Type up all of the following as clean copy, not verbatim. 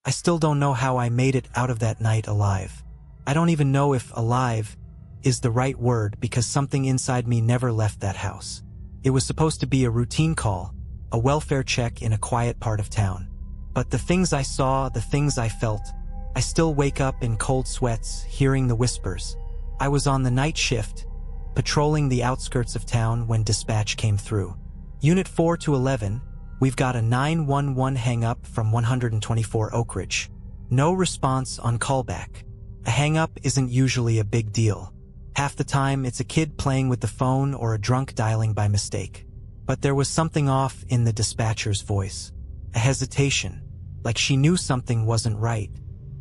I still don't know how I made it out of that night alive. I don't even know if alive is the right word because something inside me never left that house. It was supposed to be a routine call, a welfare check in a quiet part of town. But the things I saw, the things I felt, I still wake up in cold sweats, hearing the whispers. I was on the night shift, patrolling the outskirts of town when dispatch came through. Unit 4 to 11, we've got a 911 hang-up from 124 Oak Ridge. No response on callback. A hang-up isn't usually a big deal. Half the time, it's a kid playing with the phone or a drunk dialing by mistake. But there was something off in the dispatcher's voice. A hesitation, like she knew something wasn't right.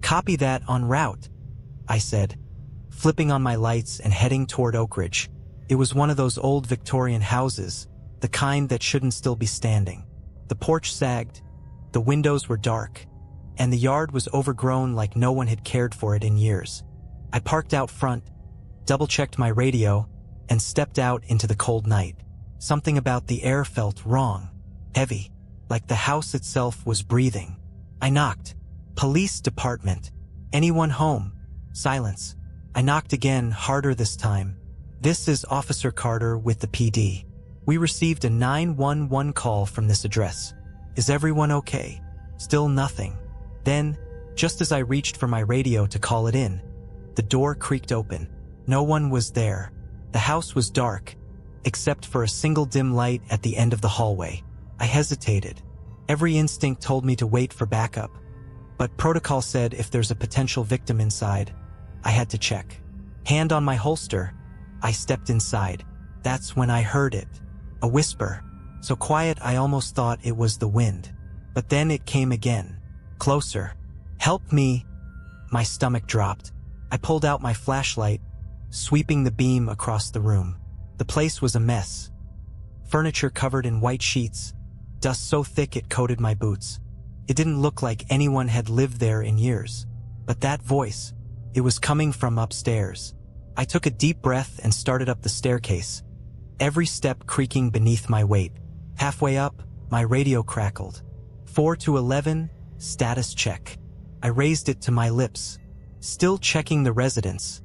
"Copy that en route," I said, flipping on my lights and heading toward Oak Ridge. It was one of those old Victorian houses, the kind that shouldn't still be standing. The porch sagged, the windows were dark, and the yard was overgrown like no one had cared for it in years. I parked out front, double-checked my radio, and stepped out into the cold night. Something about the air felt wrong, heavy, like the house itself was breathing. I knocked. "Police department. Anyone home?" Silence. I knocked again, harder this time. "This is Officer Carter with the PD. We received a 911 call from this address. Is everyone okay?" Still nothing. Then, just as I reached for my radio to call it in, the door creaked open. No one was there. The house was dark, except for a single dim light at the end of the hallway. I hesitated. Every instinct told me to wait for backup, but protocol said if there's a potential victim inside, I had to check. Hand on my holster, I stepped inside. That's when I heard it. A whisper, so quiet I almost thought it was the wind. But then it came again. Closer. "Help me." My stomach dropped. I pulled out my flashlight, sweeping the beam across the room. The place was a mess. Furniture covered in white sheets, dust so thick it coated my boots. It didn't look like anyone had lived there in years. But that voice, it was coming from upstairs. I took a deep breath and started up the staircase, every step creaking beneath my weight. Halfway up, my radio crackled. 4 to 11, status check. I raised it to my lips, still checking the residence.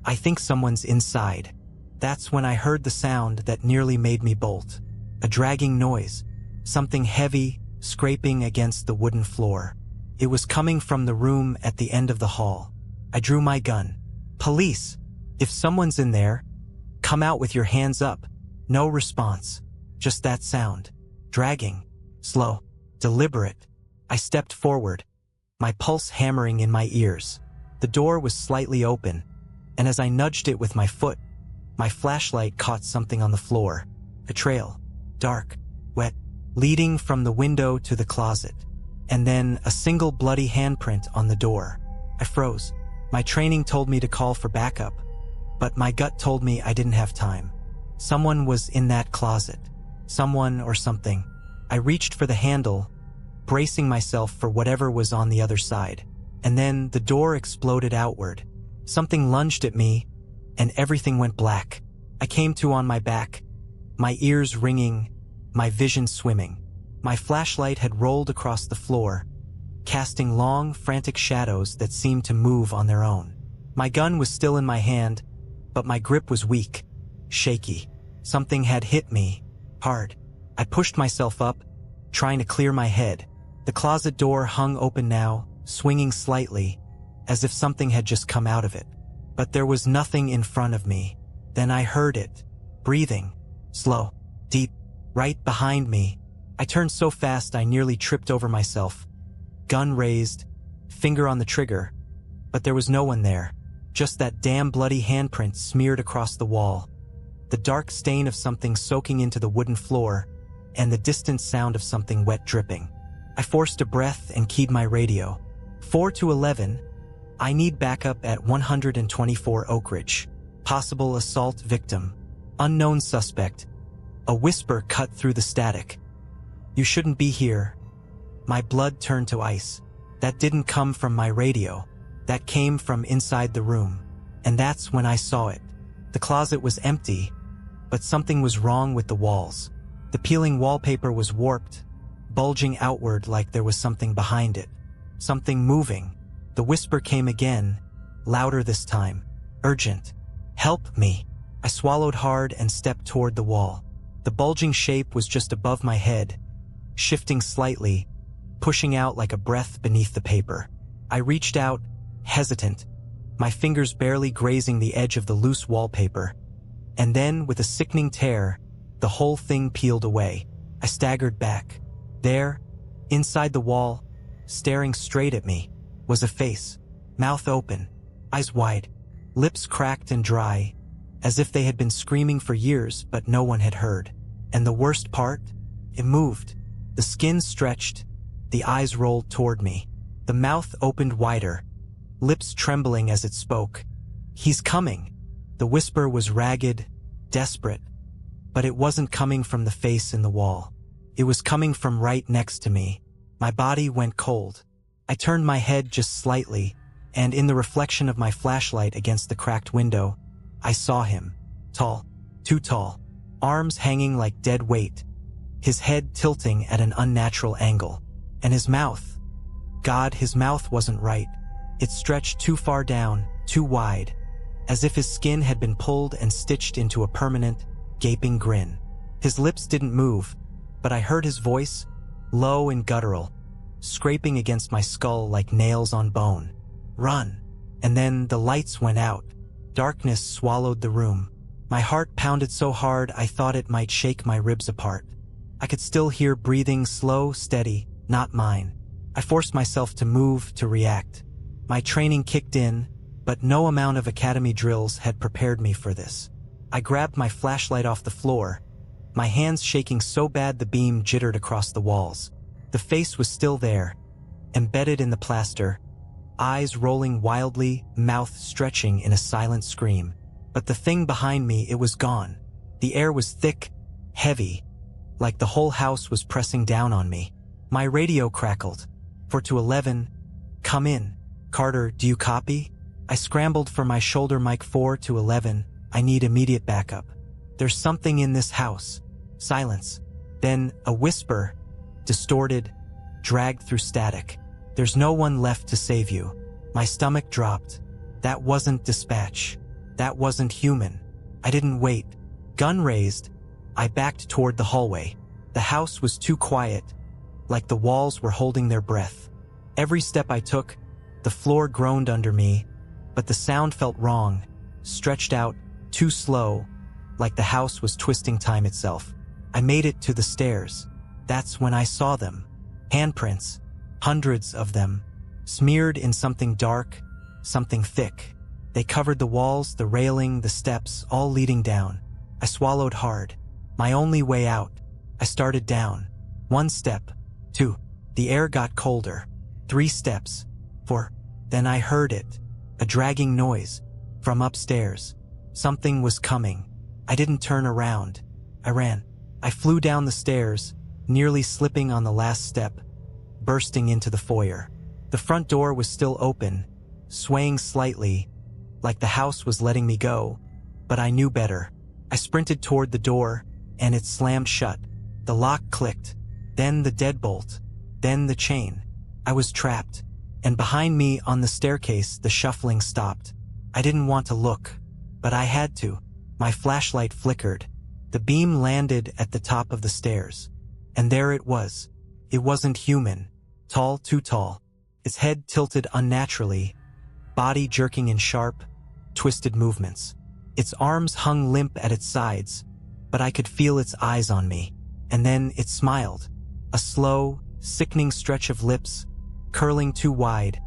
I think someone's inside. That's when I heard the sound that nearly made me bolt. A dragging noise, something heavy, scraping against the wooden floor. It was coming from the room at the end of the hall. I drew my gun. "Police! If someone's in there, come out with your hands up." No response. Just that sound. Dragging. Slow. Deliberate. I stepped forward, my pulse hammering in my ears. The door was slightly open, and as I nudged it with my foot, my flashlight caught something on the floor. A trail. Dark. Wet. Leading from the window to the closet. And then a single bloody handprint on the door. I froze. My training told me to call for backup, but my gut told me I didn't have time. Someone was in that closet. Someone or something. I reached for the handle, bracing myself for whatever was on the other side. And then the door exploded outward. Something lunged at me, and everything went black. I came to on my back, my ears ringing, my vision swimming. My flashlight had rolled across the floor, casting long, frantic shadows that seemed to move on their own. My gun was still in my hand, but my grip was weak, shaky. Something had hit me, hard. I pushed myself up, trying to clear my head. The closet door hung open now, swinging slightly, as if something had just come out of it. But there was nothing in front of me. Then I heard it, breathing, slow, deep, right behind me. I turned so fast I nearly tripped over myself. Gun raised, finger on the trigger, but there was no one there. Just that damn bloody handprint smeared across the wall. The dark stain of something soaking into the wooden floor, and the distant sound of something wet dripping. I forced a breath and keyed my radio. 4 to 11, I need backup at 124 Oak Ridge. Possible assault victim. Unknown suspect. A whisper cut through the static. "You shouldn't be here." My blood turned to ice. That didn't come from my radio. That came from inside the room. And that's when I saw it. The closet was empty, but something was wrong with the walls. The peeling wallpaper was warped, bulging outward like there was something behind it. Something moving. The whisper came again, louder this time. Urgent. Help me. I swallowed hard and stepped toward the wall. The bulging shape was just above my head, shifting slightly, pushing out like a breath beneath the paper. I reached out, hesitant, my fingers barely grazing the edge of the loose wallpaper. And then, with a sickening tear, the whole thing peeled away. I staggered back. There, inside the wall, staring straight at me, was a face, mouth open, eyes wide, lips cracked and dry, as if they had been screaming for years but no one had heard. And the worst part? It moved. The skin stretched, the eyes rolled toward me. The mouth opened wider, lips trembling as it spoke. He's coming. The whisper was ragged, desperate, but it wasn't coming from the face in the wall. It was coming from right next to me. My body went cold. I turned my head just slightly, and in the reflection of my flashlight against the cracked window, I saw him. Tall, too tall, arms hanging like dead weight, his head tilting at an unnatural angle. And his mouth. God, his mouth wasn't right. It stretched too far down, too wide, as if his skin had been pulled and stitched into a permanent, gaping grin. His lips didn't move, but I heard his voice, low and guttural, scraping against my skull like nails on bone. Run. And then the lights went out. Darkness swallowed the room. My heart pounded so hard I thought it might shake my ribs apart. I could still hear breathing, slow, steady, not mine. I forced myself to move, to react. My training kicked in, but no amount of academy drills had prepared me for this. I grabbed my flashlight off the floor, my hands shaking so bad the beam jittered across the walls. The face was still there, embedded in the plaster, eyes rolling wildly, mouth stretching in a silent scream. But the thing behind me, it was gone. The air was thick, heavy, like the whole house was pressing down on me. My radio crackled. 4-11, come in. Carter, do you copy? I scrambled for my shoulder mic. 4-11, I need immediate backup. There's something in this house. Silence. Then a whisper, distorted, dragged through static. There's no one left to save you. My stomach dropped. That wasn't dispatch. That wasn't human. I didn't wait. Gun raised, I backed toward the hallway. The house was too quiet, like the walls were holding their breath. Every step I took, the floor groaned under me, but the sound felt wrong, stretched out, too slow, like the house was twisting time itself. I made it to the stairs. That's when I saw them. Handprints, hundreds of them, smeared in something dark, something thick. They covered the walls, the railing, the steps, all leading down. I swallowed hard. My only way out. I started down. 1 step. 2. The air got colder. 3 steps. 4. Then I heard it. A dragging noise. From upstairs. Something was coming. I didn't turn around. I ran. I flew down the stairs, nearly slipping on the last step, bursting into the foyer. The front door was still open, swaying slightly, like the house was letting me go, but I knew better. I sprinted toward the door, and it slammed shut. The lock clicked, then the deadbolt, then the chain. I was trapped, and behind me on the staircase the shuffling stopped. I didn't want to look, but I had to. My flashlight flickered. The beam landed at the top of the stairs, and there it was. It wasn't human. Tall, too tall. Its head tilted unnaturally, body jerking in sharp, twisted movements. Its arms hung limp at its sides, but I could feel its eyes on me. And then it smiled. A slow, sickening stretch of lips, curling too wide,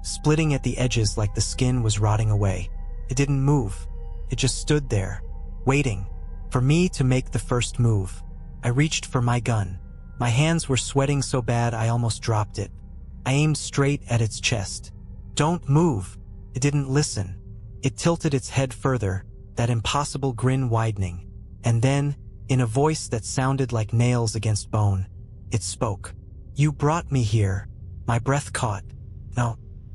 splitting at the edges like the skin was rotting away. It didn't move. It just stood there, waiting for me to make the first move. I reached for my gun. My hands were sweating so bad I almost dropped it. I aimed straight at its chest. Don't move. It didn't listen. It tilted its head further, that impossible grin widening. And then, in a voice that sounded like nails against bone, it spoke. You brought me here. My breath caught.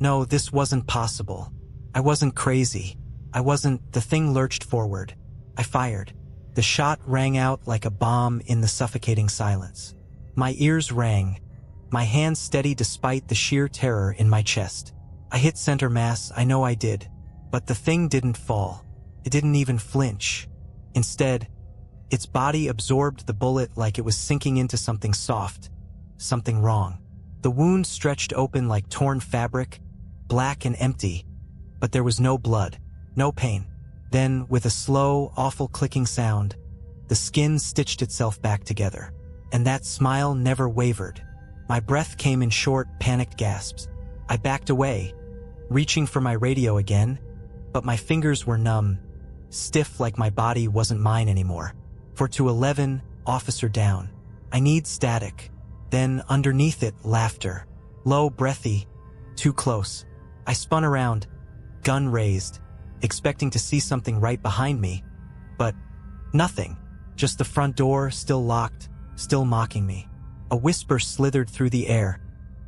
No, this wasn't possible. I wasn't crazy. The thing lurched forward. I fired. The shot rang out like a bomb in the suffocating silence. My ears rang. my hands steady despite the sheer terror in my chest. I hit center mass, I know I did. But the thing didn't fall. It didn't even flinch. Instead, its body absorbed the bullet like it was sinking into something soft, something wrong. The wound stretched open like torn fabric, black and empty, but there was no blood, no pain. Then, with a slow, awful clicking sound, the skin stitched itself back together. And that smile never wavered. My breath came in short, panicked gasps. I backed away, reaching for my radio again, but my fingers were numb, stiff like my body wasn't mine anymore. For to 11, officer down. I need static. Then, underneath it, laughter. Low, breathy, too close. I spun around, gun raised, expecting to see something right behind me. But nothing. Just the front door, still locked, still mocking me. A whisper slithered through the air,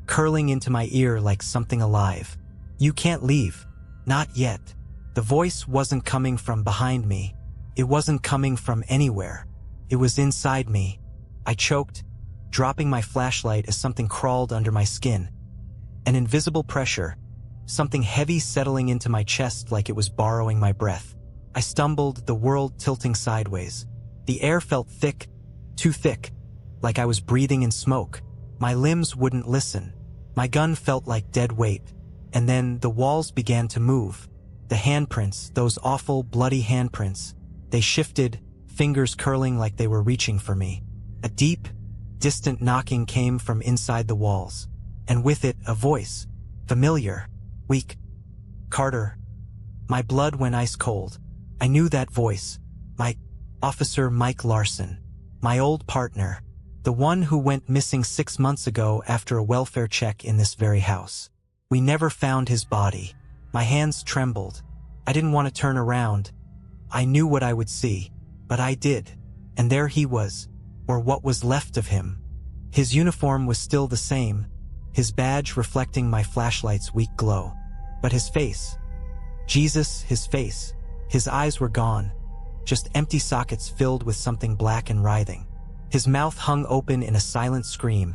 curling into my ear like something alive. You can't leave. Not yet. The voice wasn't coming from behind me. It wasn't coming from anywhere. It was inside me. I choked, dropping my flashlight as something crawled under my skin. An invisible pressure, something heavy settling into my chest like it was borrowing my breath. I stumbled, the world tilting sideways. The air felt thick, too thick, like I was breathing in smoke. My limbs wouldn't listen. My gun felt like dead weight. And then the walls began to move. The handprints, those awful, bloody handprints. They shifted, fingers curling like they were reaching for me. A deep, distant knocking came from inside the walls. And with it, a voice. Familiar. Weak. Carter. My blood went ice cold. I knew that voice. Officer Mike Larson. My old partner. The one who went missing 6 months ago after a welfare check in this very house. We never found his body. My hands trembled. I didn't want to turn around. I knew what I would see. But I did. And there he was. Or what was left of him. His uniform was still the same, his badge reflecting my flashlight's weak glow. But his face. Jesus, his face. His eyes were gone. Just empty sockets filled with something black and writhing. His mouth hung open in a silent scream.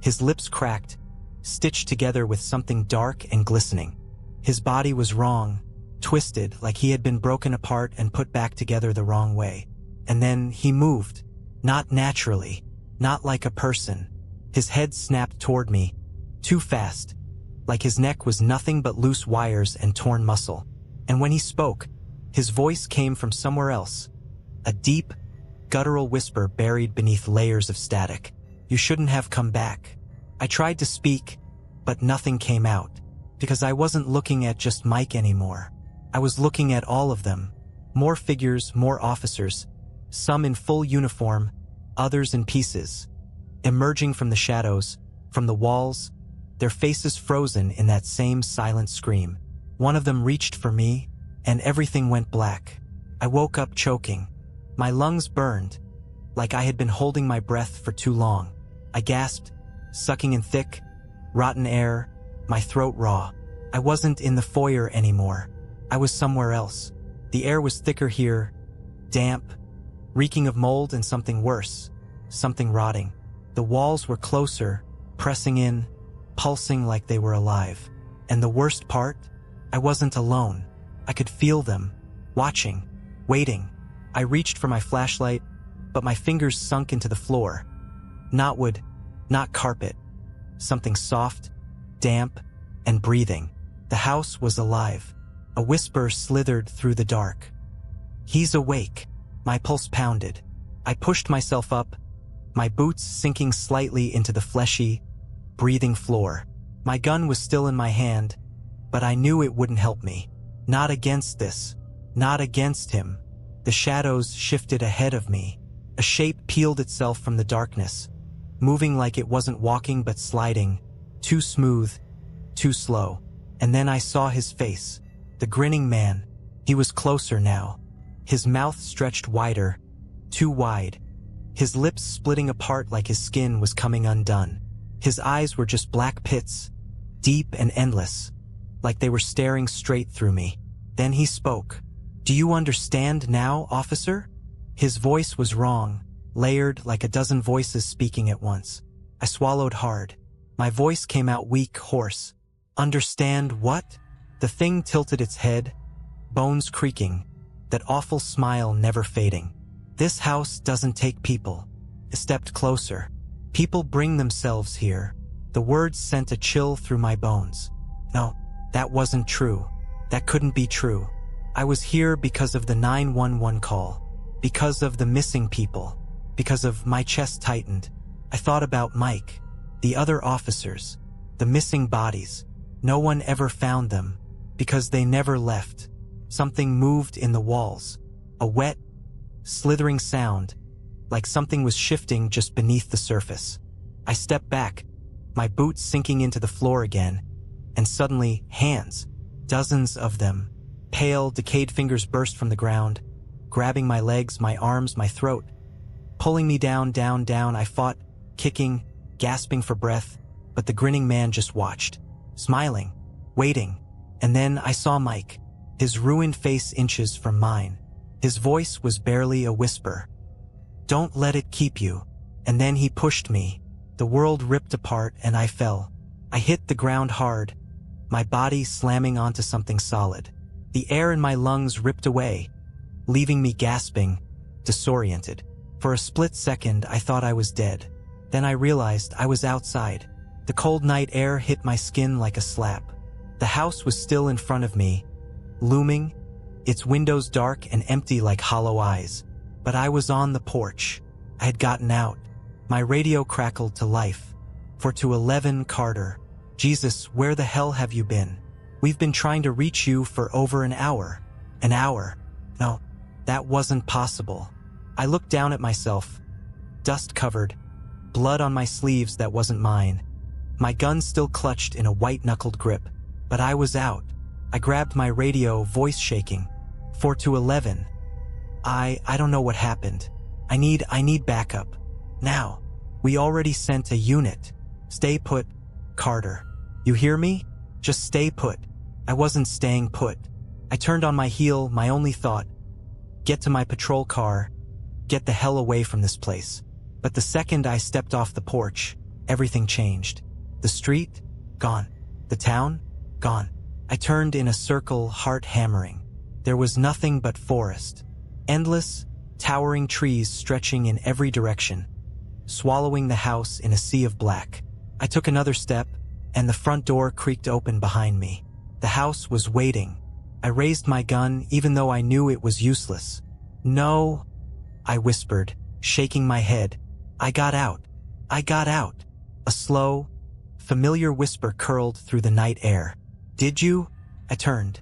His lips cracked, stitched together with something dark and glistening. His body was wrong, twisted like he had been broken apart and put back together the wrong way. And then he moved. Not naturally, not like a person. His head snapped toward me, too fast, like his neck was nothing but loose wires and torn muscle. And when he spoke, his voice came from somewhere else, a deep, guttural whisper buried beneath layers of static. You shouldn't have come back. I tried to speak, but nothing came out, because I wasn't looking at just Mike anymore. I was looking at all of them. More figures, more officers, some in full uniform, others in pieces, emerging from the shadows, from the walls, their faces frozen in that same silent scream. One of them reached for me, and everything went black. I woke up choking. My lungs burned, like I had been holding my breath for too long. I gasped, sucking in thick, rotten air, my throat raw. I wasn't in the foyer anymore. I was somewhere else. The air was thicker here, damp, reeking of mold and something worse, something rotting. The walls were closer, pressing in, pulsing like they were alive. And the worst part? I wasn't alone. I could feel them, watching, waiting. I reached for my flashlight, but my fingers sunk into the floor. Not wood, not carpet. Something soft, damp, and breathing. The house was alive. A whisper slithered through the dark. He's awake. My pulse pounded. I pushed myself up, my boots sinking slightly into the fleshy, breathing floor. My gun was still in my hand, but I knew it wouldn't help me. Not against this. Not against him. The shadows shifted ahead of me. A shape peeled itself from the darkness, moving like it wasn't walking but sliding, too smooth, too slow. And then I saw his face, the grinning man. He was closer now. His mouth stretched wider, too wide. His lips splitting apart like his skin was coming undone. His eyes were just black pits, deep and endless, like they were staring straight through me. Then he spoke. Do you understand now, officer? His voice was wrong, layered like a dozen voices speaking at once. I swallowed hard. My voice came out weak, hoarse. Understand what? The thing tilted its head, bones creaking, that awful smile never fading. This house doesn't take people. I stepped closer. People bring themselves here. The words sent a chill through my bones. No, that wasn't true. That couldn't be true. I was here because of the 911 call, because of the missing people, because of my chest tightened. I thought about Mike, the other officers, the missing bodies. No one ever found them, because they never left. Something moved in the walls, a wet, slithering sound, like something was shifting just beneath the surface. I stepped back, my boots sinking into the floor again, and suddenly, hands, dozens of them, pale, decayed fingers burst from the ground, grabbing my legs, my arms, my throat, pulling me down, down, down. I fought, kicking, gasping for breath, but the grinning man just watched, smiling, waiting. And then I saw Mike, his ruined face inches from mine. His voice was barely a whisper. "Don't let it keep you." And then he pushed me. The world ripped apart and I fell. I hit the ground hard, my body slamming onto something solid. The air in my lungs ripped away, leaving me gasping, disoriented. For a split second, I thought I was dead. Then I realized I was outside. The cold night air hit my skin like a slap. The house was still in front of me, looming, its windows dark and empty like hollow eyes. But I was on the porch. I had gotten out. My radio crackled to life. 411 Carter. "Jesus, where the hell have you been? We've been trying to reach you for over an hour." An hour? No, that wasn't possible. I looked down at myself, dust-covered, blood on my sleeves that wasn't mine. My gun still clutched in a white-knuckled grip. But I was out. I grabbed my radio, voice shaking. 411. I don't know what happened. I need backup. Now. We already sent a unit. Stay put, Carter. You hear me? Just stay put. I wasn't staying put. I turned on my heel, my only thought. Get to my patrol car. Get the hell away from this place. But the second I stepped off the porch, everything changed. The street? Gone. The town? Gone. I turned in a circle, heart hammering. There was nothing but forest. Endless, towering trees stretching in every direction, swallowing the house in a sea of black. I took another step, and the front door creaked open behind me. The house was waiting. I raised my gun, even though I knew it was useless. "No," I whispered, shaking my head. "I got out. I got out." A slow, familiar whisper curled through the night air. "Did you?" I turned.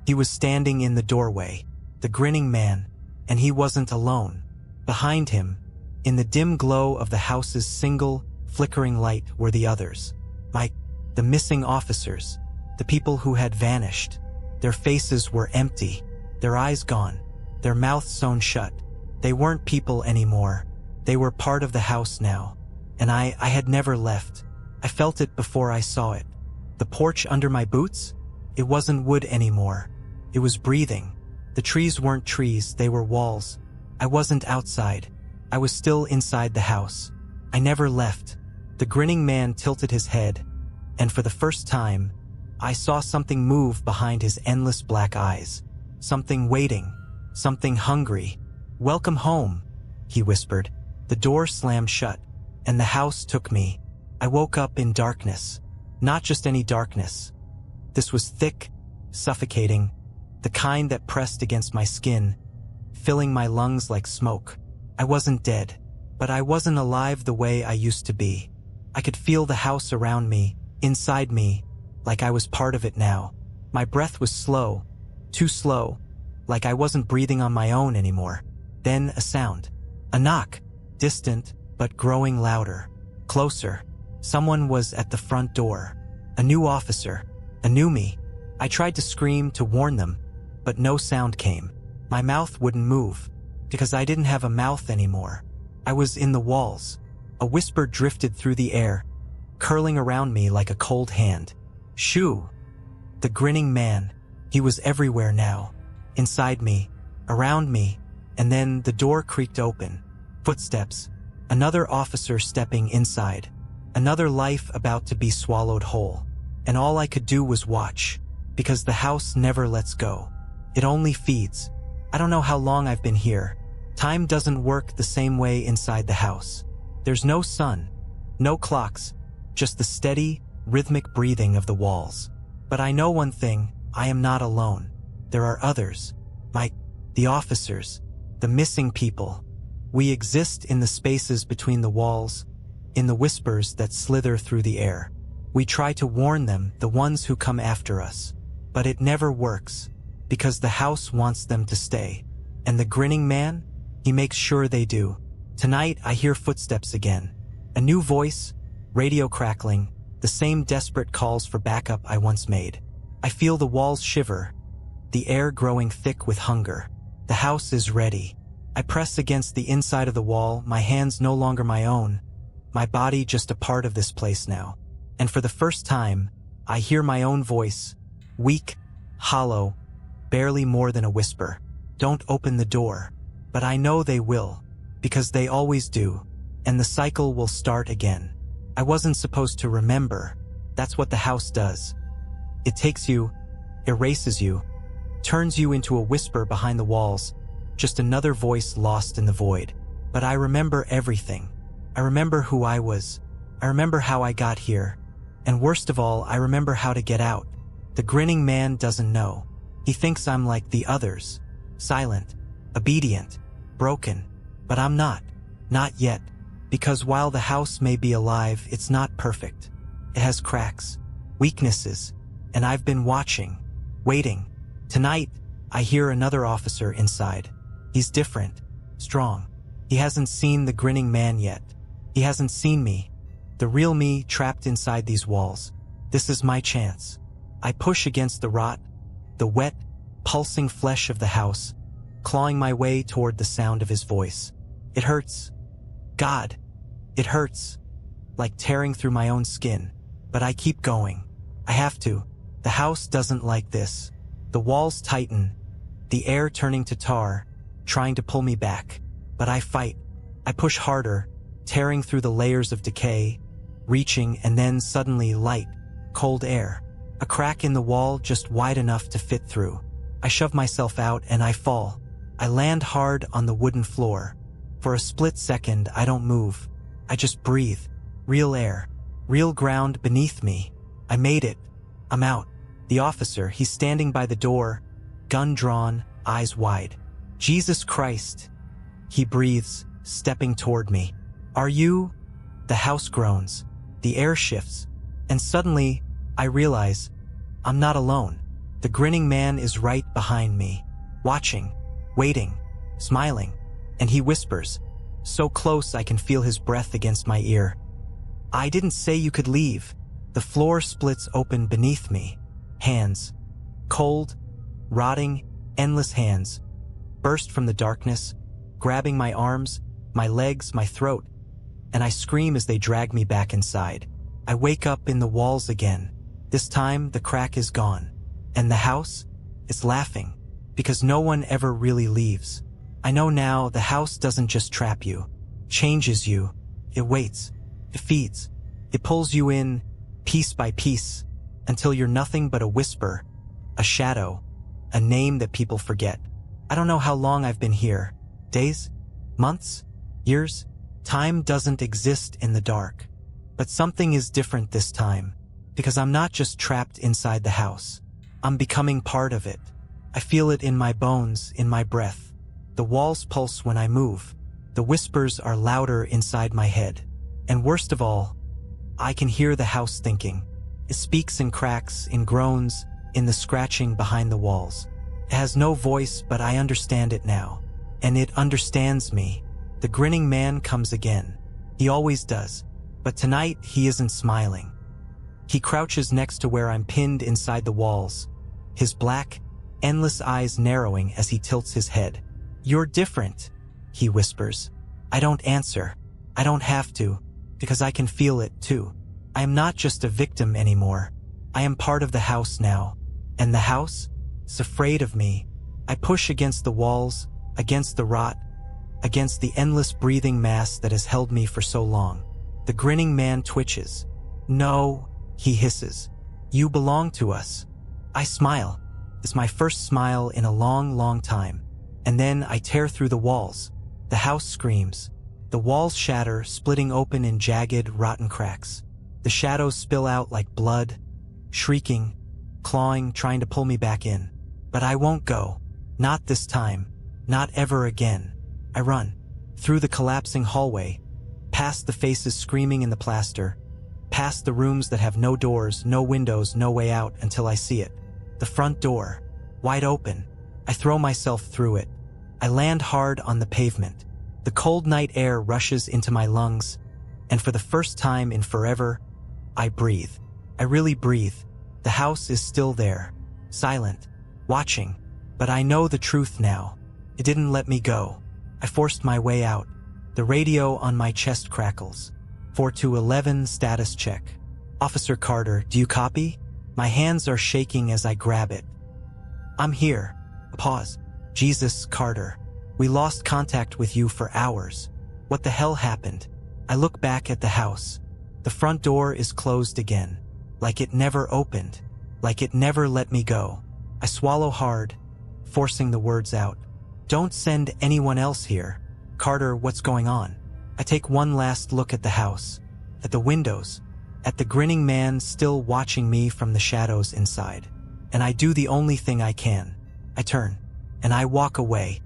He was standing in the doorway, the grinning man, and he wasn't alone. Behind him, in the dim glow of the house's single, flickering light, were the others. The missing officers, the people who had vanished. Their faces were empty, their eyes gone, their mouths sewn shut. They weren't people anymore. They were part of the house now, and I had never left. I felt it before I saw it. The porch under my boots? It wasn't wood anymore. It was breathing. The trees weren't trees, they were walls. I wasn't outside. I was still inside the house. I never left. The grinning man tilted his head, and for the first time, I saw something move behind his endless black eyes. Something waiting. Something hungry. "Welcome home," he whispered. The door slammed shut, and the house took me. I woke up in darkness. Not just any darkness. This was thick, suffocating, the kind that pressed against my skin, filling my lungs like smoke. I wasn't dead, but I wasn't alive the way I used to be. I could feel the house around me, inside me, like I was part of it now. My breath was slow, too slow, like I wasn't breathing on my own anymore. Then a sound. A knock, distant but growing louder. Closer. Someone was at the front door. A new officer. A new me. I tried to scream to warn them, but no sound came. My mouth wouldn't move, because I didn't have a mouth anymore. I was in the walls. A whisper drifted through the air, curling around me like a cold hand. "Shoo!" The grinning man. He was everywhere now. Inside me, around me, and then the door creaked open. Footsteps. Another officer stepping inside. Another life about to be swallowed whole. And all I could do was watch, because the house never lets go. It only feeds. I don't know how long I've been here. Time doesn't work the same way inside the house. There's no sun, no clocks, just the steady, rhythmic breathing of the walls. But I know one thing, I am not alone. There are others. The officers, the missing people. We exist in the spaces between the walls, in the whispers that slither through the air. We try to warn them, the ones who come after us. But it never works, because the house wants them to stay. And the grinning man? He makes sure they do. Tonight I hear footsteps again. A new voice, radio crackling, the same desperate calls for backup I once made. I feel the walls shiver, the air growing thick with hunger. The house is ready. I press against the inside of the wall, my hands no longer my own, my body just a part of this place now. And for the first time, I hear my own voice, weak, hollow, barely more than a whisper. Don't open the door. But I know they will, because they always do, and the cycle will start again. I wasn't supposed to remember. That's what the house does. It takes you, erases you, turns you into a whisper behind the walls, just another voice lost in the void. But I remember everything. I remember who I was. I remember how I got here. And worst of all, I remember how to get out. The grinning man doesn't know. He thinks I'm like the others. Silent, obedient, broken. But I'm not. Not yet. Because while the house may be alive, it's not perfect. It has cracks, weaknesses, and I've been watching, waiting. Tonight, I hear another officer inside. He's different, strong. He hasn't seen the grinning man yet. He hasn't seen me, the real me trapped inside these walls. This is my chance. I push against the rot, the wet, pulsing flesh of the house, clawing my way toward the sound of his voice. It hurts. God, it hurts. Like tearing through my own skin. But I keep going. I have to. The house doesn't like this. The walls tighten, the air turning to tar, trying to pull me back. But I fight. I push harder, tearing through the layers of decay, reaching, and then suddenly light, cold air. A crack in the wall just wide enough to fit through. I shove myself out and I fall. I land hard on the wooden floor. For a split second, I don't move. I just breathe. Real air. Real ground beneath me. I made it. I'm out. The officer, he's standing by the door, gun drawn, eyes wide. Jesus Christ. He breathes, stepping toward me. Are you? The house groans. The air shifts. And suddenly, I realize I'm not alone. The grinning man is right behind me, watching, waiting, smiling, and he whispers, so close I can feel his breath against my ear. I didn't say you could leave. The floor splits open beneath me. Hands, cold, rotting, endless hands, burst from the darkness, grabbing my arms, my legs, my throat, and I scream as they drag me back inside. I wake up in the walls again. This time, the crack is gone. And the house is laughing, because no one ever really leaves. I know now the house doesn't just trap you, changes you. It waits, it feeds, it pulls you in, piece by piece, until you're nothing but a whisper, a shadow, a name that people forget. I don't know how long I've been here. Days? Months? Years? Time doesn't exist in the dark. But something is different this time, because I'm not just trapped inside the house. I'm becoming part of it. I feel it in my bones, in my breath. The walls pulse when I move. The whispers are louder inside my head. And worst of all, I can hear the house thinking. It speaks in cracks, in groans, in the scratching behind the walls. It has no voice, but I understand it now. And it understands me. The grinning man comes again. He always does. But tonight, he isn't smiling. He crouches next to where I'm pinned inside the walls, his black, endless eyes narrowing as he tilts his head. You're different, he whispers. I don't answer. I don't have to, because I can feel it too. I am not just a victim anymore. I am part of the house now. And the house is afraid of me. I push against the walls, against the rot, against the endless breathing mass that has held me for so long. The grinning man twitches. No, he hisses. You belong to us. I smile. It's my first smile in a long, long time. And then I tear through the walls. The house screams. The walls shatter, splitting open in jagged, rotten cracks. The shadows spill out like blood, shrieking, clawing, trying to pull me back in. But I won't go. Not this time. Not ever again. I run. Through the collapsing hallway, past the faces screaming in the plaster, past the rooms that have no doors, no windows, no way out until I see it. The front door, wide open. I throw myself through it. I land hard on the pavement. The cold night air rushes into my lungs, and for the first time in forever, I breathe. I really breathe. The house is still there, silent, watching, but I know the truth now. It didn't let me go. I forced my way out. The radio on my chest crackles. 4-11 status check. Officer Carter, do you copy? My hands are shaking as I grab it. I'm here. A pause. Jesus, Carter. We lost contact with you for hours. What the hell happened? I look back at the house. The front door is closed again. Like it never opened. Like it never let me go. I swallow hard, forcing the words out. Don't send anyone else here. Carter, what's going on? I take one last look at the house, at the windows, at the grinning man still watching me from the shadows inside. And I do the only thing I can. I turn, and I walk away,